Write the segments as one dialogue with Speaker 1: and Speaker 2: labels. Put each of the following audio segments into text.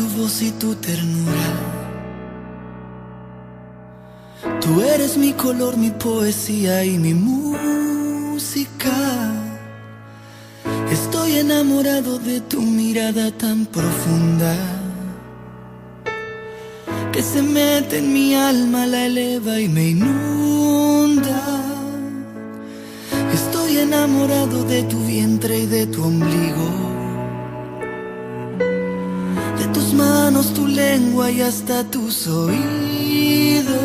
Speaker 1: tu voz y tu ternura. Tú eres mi color, mi poesía y mi música. Estoy enamorado de tu mirada tan profunda, que se mete en mi alma, la eleva y me inunda. Estoy enamorado de tu vientre y de tu ombligo, de tus manos, tu lengua y hasta tus oídos.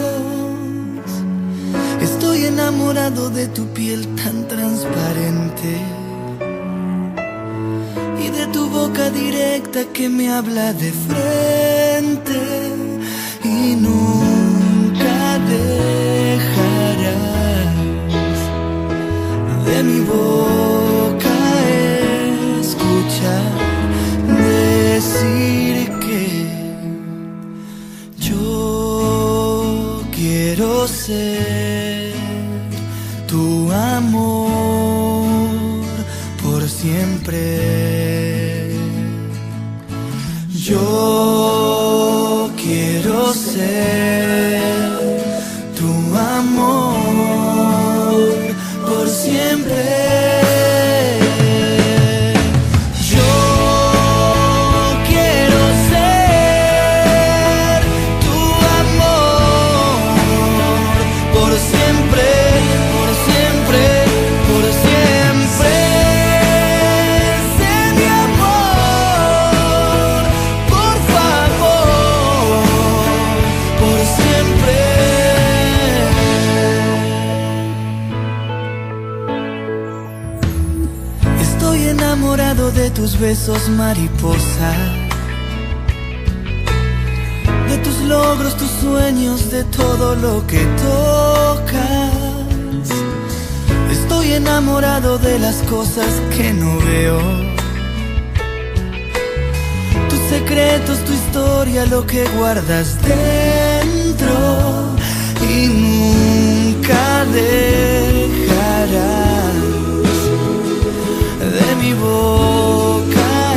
Speaker 1: Estoy enamorado de tu piel tan transparente y de tu boca directa que me habla de frente. Y nunca dejarás de mi boca escuchar decir que yo quiero ser tu amor por siempre. Yo quiero ser tu amor por siempre. Yo quiero ser tu amor por siempre, por siempre, por siempre. Sé mi amor, por favor, por siempre. Estoy enamorado de tus besos, mariposa, de tus logros, tus sueños, de todo lo que tocas. Estoy enamorado de las cosas que no veo, tus secretos, tu historia, lo que guardas dentro. Y nunca dejarás de mi boca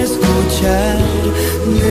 Speaker 1: escuchar